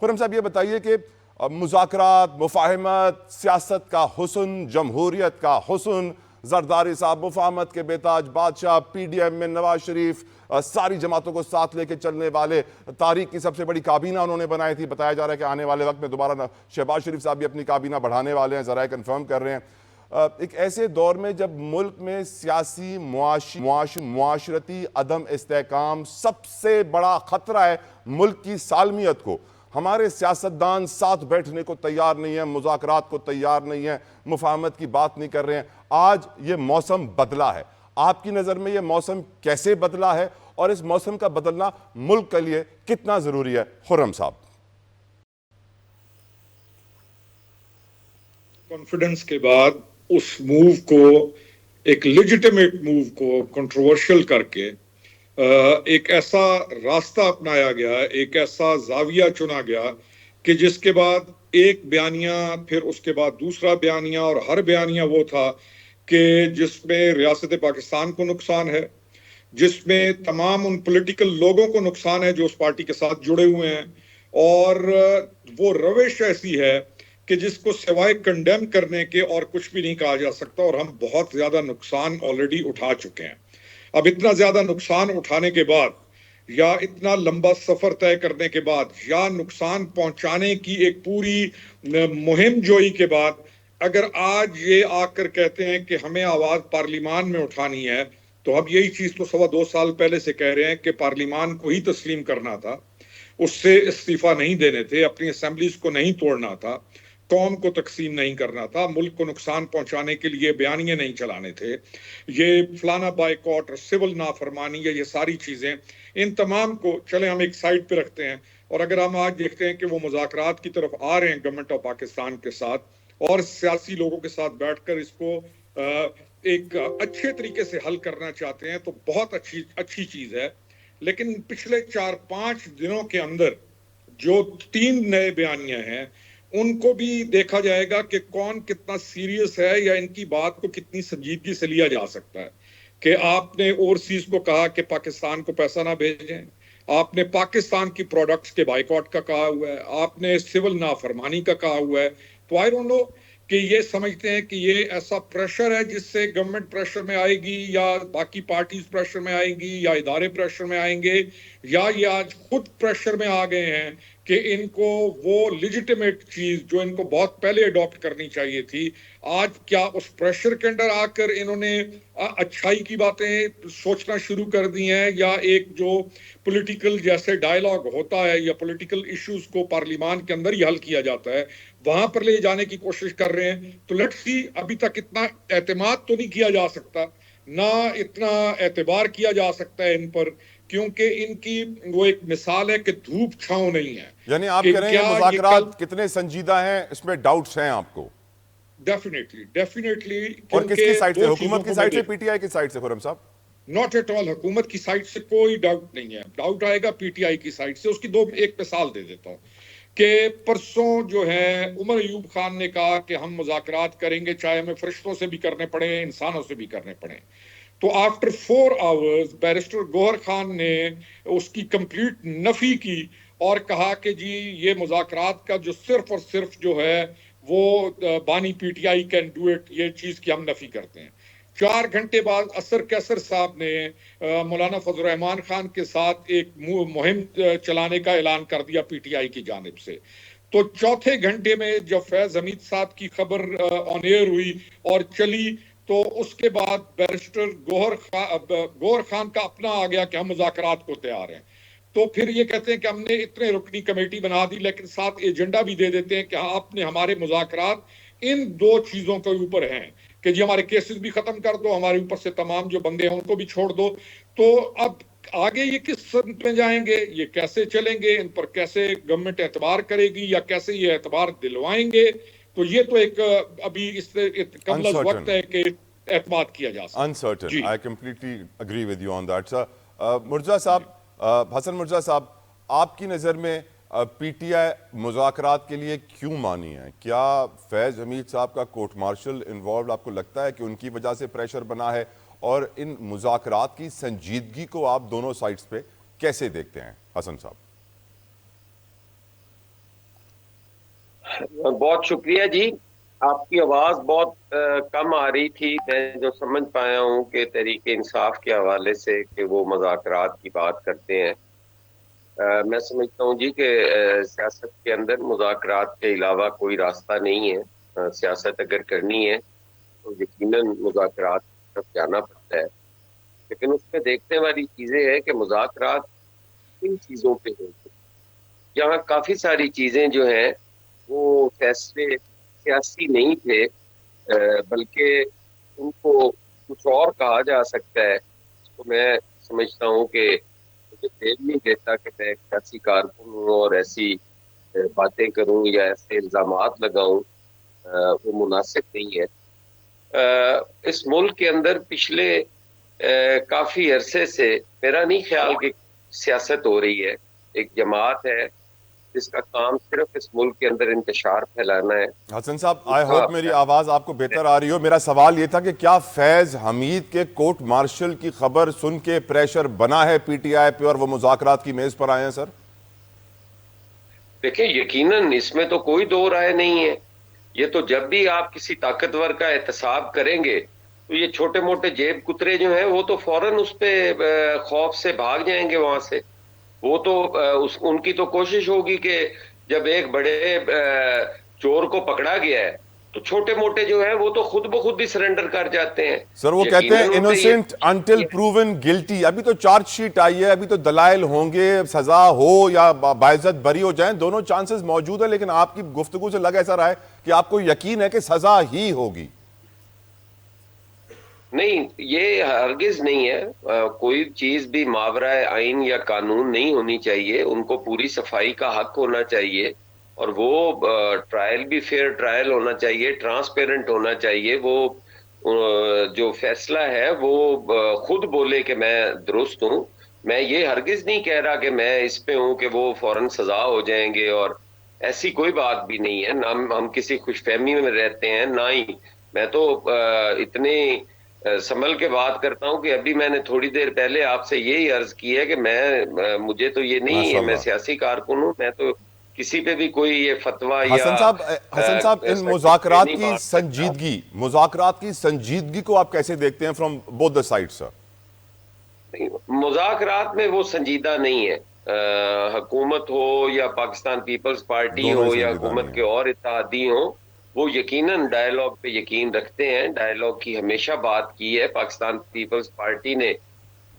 खुर्रम साहब ये बताइए कि मुज़ाकरात, मुफ़ाहमत, सियासत का हुस्न, जमहूरियत का हुस्न, जरदारी साहब मुफाहमत के बेताज बादशाह, PDM में नवाज शरीफ, सारी जमातों को साथ लेके चलने वाले, तारीख की सबसे बड़ी काबीना उन्होंने बनाई थी। बताया जा रहा है कि आने वाले वक्त में दोबारा शहबाज शरीफ साहब भी अपनी काबीना बढ़ाने वाले हैं, ज़रा कंफर्म कर रहे हैं। एक ऐसे दौर में जब मुल्क में सियासी मुआशरती अदम इस्तेहकाम सबसे बड़ा खतरा है मुल्क की सालमियत को, हमारे सियासतदान साथ बैठने को तैयार नहीं है, मुज़ाकरात को तैयार नहीं है, मुफाहमत की बात नहीं कर रहे हैं। आज ये मौसम बदला है, आपकी नज़र में ये मौसम कैसे बदला है और इस मौसम का बदलना मुल्क के लिए कितना ज़रूरी है? खुर्रम साहब। कॉन्फिडेंस के बाद उस मूव को, एक लेजिटिमेट मूव को कंट्रोवर्शियल करके एक ऐसा रास्ता अपनाया गया, एक ऐसा जाविया चुना गया कि जिसके बाद एक बयानिया, फिर उसके बाद दूसरा बयानिया, और हर बयानिया वो था कि जिसमें रियासत पाकिस्तान को नुकसान है, जिसमें तमाम उन पॉलिटिकल लोगों को नुकसान है जो उस पार्टी के साथ जुड़े हुए हैं, और वो रविश ऐसी है कि जिसको सिवाय कंडेम करने के और कुछ भी नहीं कहा जा सकता। और हम बहुत ज्यादा नुकसान ऑलरेडी उठा चुके हैं। अब इतना ज्यादा नुकसान उठाने के बाद, या इतना लंबा सफर तय करने के बाद, या नुकसान पहुंचाने की एक पूरी मुहिम जोई के बाद, अगर आज ये आकर कहते हैं कि हमें आवाज पार्लियामान में उठानी है, तो अब यही चीज तो 2.25 साल पहले से कह रहे हैं कि पार्लियामान को ही तस्लीम करना था, उससे इस्तीफा नहीं देने थे, अपनी असेंबलीज को नहीं तोड़ना था, कौम को तकसीम नहीं करना था, मुल्क को नुकसान पहुंचाने के लिए बयानिए नहीं चलाने थे, ये फलाना बाइकॉट और सिविल नाफरमानी है, ये सारी चीजें, इन तमाम को चले हम एक साइड पे रखते हैं। और अगर हम आज देखते हैं कि वो मुज़ाकरात की तरफ आ रहे हैं गवर्नमेंट ऑफ पाकिस्तान के साथ और सियासी लोगों के साथ बैठकर इसको एक अच्छे तरीके से हल करना चाहते हैं, तो बहुत अच्छी चीज है। लेकिन पिछले 4-5 दिनों के अंदर जो 3 नए बयानिया हैं, उनको भी देखा जाएगा कि कौन कितना सीरियस है या इनकी बात को कितनी संजीदगी से लिया जा सकता है। कि आपने ओवरसीज को कहा कि पाकिस्तान को पैसा ना भेजें, आपने पाकिस्तान की प्रोडक्ट्स के बाइकआउट का कहा हुआ है, आपने सिविल नाफरमानी का कहा हुआ है। तो आई डोंट नो कि ये समझते हैं कि ये ऐसा प्रेशर है जिससे गवर्नमेंट प्रेशर में आएगी, या बाकी पार्टीज प्रेशर में आएंगी, या इदारे प्रेशर में आएंगे, या ये आज खुद प्रेशर में आ गए हैं कि इनको वो लेजिटिमेट चीज जो इनको बहुत पहले अडॉप्ट करनी चाहिए थी, आज क्या उस प्रेशर के अंदर आकर इन्होंने अच्छाई की बातें सोचना शुरू कर दी हैं, या एक जो पॉलिटिकल जैसे डायलॉग होता है या पॉलिटिकल इश्यूज को पार्लियामान के अंदर ही हल किया जाता है, वहां पर ले जाने की कोशिश कर रहे हैं। तो लेट्स सी, अभी तक इतना एतमाद तो नहीं किया जा सकता, ना इतना एतबार किया जा सकता है इन पर, क्योंकि इनकी वो एक मिसाल है कि धूप छांव नहीं है। यानी आप कह रहे हैं मुज़ाकरात कितने संजीदा हैं, इसमें डाउट्स हैं आपको? डेफिनेटली। और किसकी साइड से? हुकूमत की साइड से, PTI की साइड से? खुर्रम साहब, नॉट एट ऑल, हुकूमत की साइड से कोई डाउट नहीं है। डाउट आएगा PTI की साइड से। उसकी एक मिसाल दे देता हूँ कि परसों जो है उमर अयूब खान ने कहा कि हम मुज़ाकरात करेंगे, चाहे हमें फरिश्तों से भी करने पड़े, इंसानों से भी करने पड़े। तो after 4 hours barrister Gauhar Khan ने उसकी कंप्लीट नफी की और कहा कि जी ये मुज़ाकरात का जो सिर्फ और सिर्फ जो है वो बानी PTI कैन डू इट, ये चीज की हम नफी करते हैं। 4 घंटे बाद असर कैसर साहब ने मौलाना फजल रहमान खान के साथ एक मुहिम चलाने का ऐलान कर दिया PTI की जानिब से। तो चौथे घंटे में जब फैज हमीद साहब की खबर ऑन एयर हुई और चली, तो उसके बाद बैरिस्टर गौहर खान का अपना आ गया कि हम मुज़ाकरात को तैयार हैं। तो फिर ये कहते हैं कि हमने इतने रुकनी कमेटी बना दी, लेकिन साथ एजेंडा भी दे देते हैं कि आपने हमारे मुज़ाकरात इन 2 चीजों के ऊपर हैं कि जी हमारे केसेस भी खत्म कर दो, हमारे ऊपर से तमाम जो बंदे हैं उनको भी छोड़ दो। तो अब आगे ये किस संत में जाएंगे, ये कैसे चलेंगे, इन पर कैसे गवर्नमेंट एतबार करेगी या कैसे ये एतबार दिलवाएंगे, तो ये तो एक अभी इससे कम वक्त है कि एतमाद किया जा सकता है। Uncertain. I completely agree with you on that sir. Mirza साहब, हसन मुर्जा साहब, आपकी नज़र में PTI मुज़ाकरात के लिए क्यों मानी है? क्या फैज़ हमीद साहब का कोर्ट मार्शल इन्वॉल्व आपको लगता है कि उनकी वजह से प्रेशर बना है? और इन मुज़ाकरात की संजीदगी को आप दोनों साइड्स पे कैसे देखते हैं हसन साहब? बहुत शुक्रिया जी। आपकी आवाज बहुत कम आ रही थी। मैं जो समझ पाया हूँ कि तहरीक इंसाफ के हवाले से कि वो मुज़ाकरात की बात करते हैं। मैं समझता हूँ जी कि सियासत के अंदर मुज़ाकरात के अलावा कोई रास्ता नहीं है। सियासत अगर करनी है तो यकीनन मुज़ाकरात की तरफ जाना पड़ता है। लेकिन उसमें देखने वाली चीजें हैं कि मुज़ाकरात किन चीजों पे होंगे। यहाँ काफी सारी चीजें जो हैं वो फैसले सियासी नहीं थे, बल्कि उनको कुछ और कहा जा सकता है। तो मैं समझता हूँ कि मुझे देर नहीं देता कि मैं एक सियासी कारकुन हूँ और ऐसी बातें करूँ या ऐसे इल्जामात लगाऊं। वो मुनासिब नहीं है। इस मुल्क के अंदर पिछले काफी अरसे से मेरा नहीं ख्याल कि सियासत हो रही है। एक जमात है जिसका काम सिर्फ इस मुल्क के अंदर इंतशार फैलाना है। हसन साहब, आई उसका होप मेरी आवाज़ आपको बेहतर आ रही हो। मेरा सवाल ये था कि क्या फैज़ हमीद के कोर्ट मार्शल की खबर सुन के प्रेशर बना है पीटीआई पे और वो मुज़ाकरात की मेज़ पर आए हैं सर? देखिए, यकीनन इसमें तो कोई दो राय नहीं है। ये तो जब भी आप किसी ताकतवर का एहतसाब करेंगे तो ये छोटे मोटे जेब कुतरे जो हैं वो तो फौरन उस पे खौफ से भाग जाएंगे वहां से। वो तो उनकी तो कोशिश होगी कि जब एक बड़े चोर को पकड़ा गया है तो छोटे मोटे जो है वो तो खुद ब खुद ही सरेंडर कर जाते हैं। सर वो कहते हैं यकीनन उन पे इनोसेंट अंटिल ये प्रूवन गिल्टी। अभी तो चार्जशीट आई है, अभी तो दलाइल होंगे, सजा हो या बाइज्जत बरी हो जाएं, दोनों चांसेस मौजूद है। लेकिन आपकी गुफ्तगू से लग ऐसा रहा है कि आपको यकीन है कि सजा ही होगी। नहीं, ये हरगिज नहीं है। कोई चीज भी मावरा आइन या कानून नहीं होनी चाहिए। उनको पूरी सफाई का हक होना चाहिए और वो ट्रायल भी फेयर ट्रायल होना चाहिए, ट्रांसपेरेंट होना चाहिए। वो जो फैसला है वो खुद बोले कि मैं दुरुस्त हूँ। मैं ये हरगिज नहीं कह रहा कि मैं इस पे हूँ कि वो फौरन सजा हो जाएंगे, और ऐसी कोई बात भी नहीं है। ना हम किसी खुशफहमी में रहते हैं, ना ही मैं तो इतने संभल के बात करता हूं कि अभी मैंने थोड़ी देर पहले आपसे यही अर्ज की है कि मुझे तो ये नहीं है, मैं माशाल्लाह। सियासी कारकुन हूं। मैं तो किसी पे भी कोई ये फतवा या हसन साहब, इन ऐसा कुछ पे मुज़ाकरात नहीं की बांट सकता। संजीदगी, मुज़ाकरात की संजीदगी को आप कैसे देखते हैं from both the side sir? मुज़ाकरात में वो संजीदा नहीं है। हुकूमत हो या पाकिस्तान पीपल्स पार्टी दोनों ही हो या संजीदा नहीं हुकूमत के है। और इत्तेहादी हो, वो यकीनन डायलॉग पे यकीन रखते हैं। डायलॉग की हमेशा बात की है पाकिस्तान पीपल्स पार्टी ने।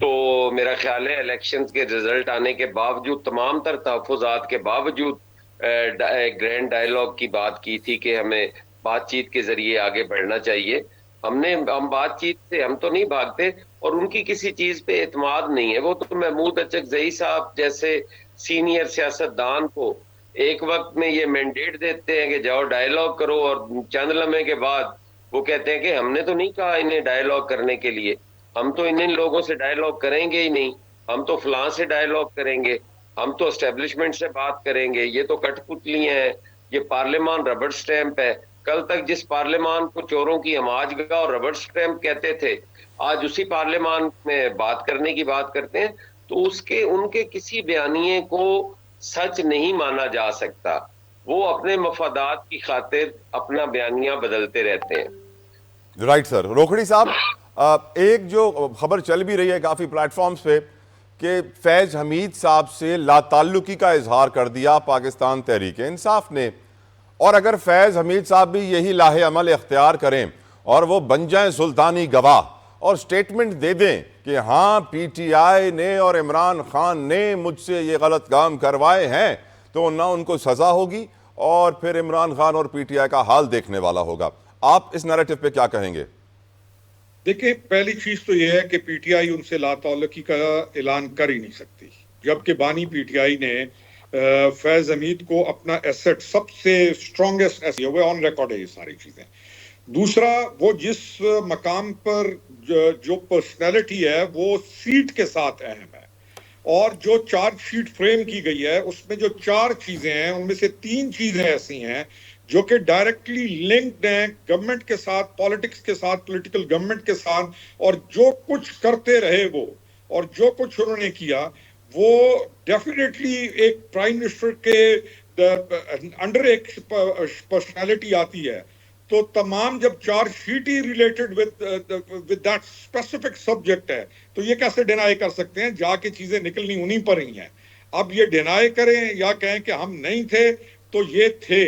तो मेरा ख्याल है इलेक्शंस के रिजल्ट आने के बावजूद, तमाम तर तहफुजात के बावजूद, ग्रैंड डायलॉग की बात की थी कि हमें बातचीत के जरिए आगे बढ़ना चाहिए। हम बातचीत से हम तो नहीं भागते, और उनकी किसी चीज पे एतमाद नहीं है। वो तो महमूद अचकजई साहब जैसे सीनियर सियासतदान को एक वक्त में ये मैंडेट देते हैं कि जाओ डायलॉग करो, और चंद लम्हे के बाद वो कहते हैं कि हमने तो नहीं कहा इन्हें डायलॉग करने के लिए, हम तो इन लोगों से डायलॉग करेंगे ही नहीं, हम तो फलां से डायलॉग करेंगे, हम तो एस्टेब्लिशमेंट से बात करेंगे। ये तो कठपुतलियां हैं, ये पार्लियामान रबड़ स्टैंप है। कल तक जिस पार्लियामान को चोरों की हमाजगा और रबड़ स्टैंप कहते थे, आज उसी पार्लियामान में बात करने की बात करते हैं। तो उसके उनके किसी बयानिए को सच नहीं माना जा सकता। वो अपने मफादात की खातिर अपना बयानिया बदलते रहते हैं। Right sir. रोखड़ी साहब, एक जो खबर चल भी रही है काफ़ी प्लेटफॉर्म्स पे कि फैज़ हमीद साहब से लाताल्लुकी का इजहार कर दिया पाकिस्तान तहरीक इंसाफ ने, और अगर फैज़ हमीद साहब भी यही लाहे अमल इख्तियार करें और वो बन जाएं सुल्तानी गवाह और स्टेटमेंट दे दें कि हाँ पीटीआई ने और इमरान खान ने मुझसे ये गलत काम करवाए हैं, तो ना उनको सज़ा होगी और फिर इमरान खान और पीटीआई का हाल देखने वाला होगा। आप इस नैरेटिव पे क्या कहेंगे? देखिए, पहली चीज तो यह है कि पीटीआई उनसे लाताल्लुकी का ऐलान कर ही नहीं सकती, जबकि बानी पीटीआई ने फैज हमीद को अपना एसेट, सबसे स्ट्रॉन्गेस्ट एसेट, वो ऑन रिकॉर्ड है ये सारी चीजें। दूसरा, वो जिस मकाम पर जो पर्सनैलिटी है वो सीट के साथ अहम है, और जो चार्जशीट फ्रेम की गई है उसमें जो 4 चीजें हैं उनमें से 3 चीजें ऐसी हैं जो कि डायरेक्टली लिंक्ड हैं गवर्नमेंट के साथ, पॉलिटिक्स के साथ, पॉलिटिकल गवर्नमेंट के साथ। और जो कुछ करते रहे वो, और जो कुछ उन्होंने किया वो डेफिनेटली एक प्राइम मिनिस्टर के अंडर एक पर्सनालिटी आती है, तो तमाम जब chargesheet he related with that specific subject है, तो ये कैसे डिनाई कर सकते हैं? जाके चीजें निकलनी उन्हीं पर ही हैं। अब ये डिनाई करें या कहें कि हम नहीं थे, तो ये थे,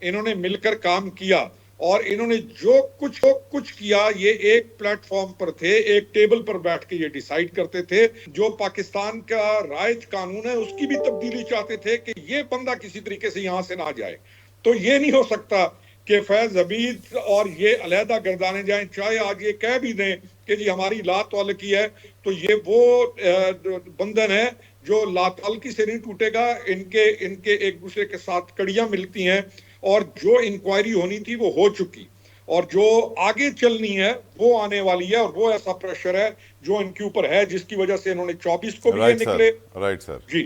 इन्होंने मिलकर काम किया, और इन्होंने जो कुछ किया, ये एक प्लेटफॉर्म पर थे, एक टेबल पर बैठ के ये डिसाइड करते थे। जो पाकिस्तान का राइज कानून है उसकी भी तब्दीली चाहते थे कि ये बंदा किसी तरीके से यहां से ना जाए। तो ये नहीं हो सकता कि फैज हमीद और ये अलहदा गर्दाने जाएं, चाहे आज ये कह भी दें कि जी हमारी लातवालकी है, तो ये वो बंधन है जो लातवालकी से नहीं टूटेगा। इनके एक दूसरे के साथ कड़ियां मिलती हैं, और जो इंक्वायरी होनी थी वो हो चुकी, और जो आगे चलनी है वो आने वाली है, और वो ऐसा प्रेशर है जो इनके ऊपर है, जिसकी वजह से इन्होंने 24 को भी ये निकले। Right sir. जी।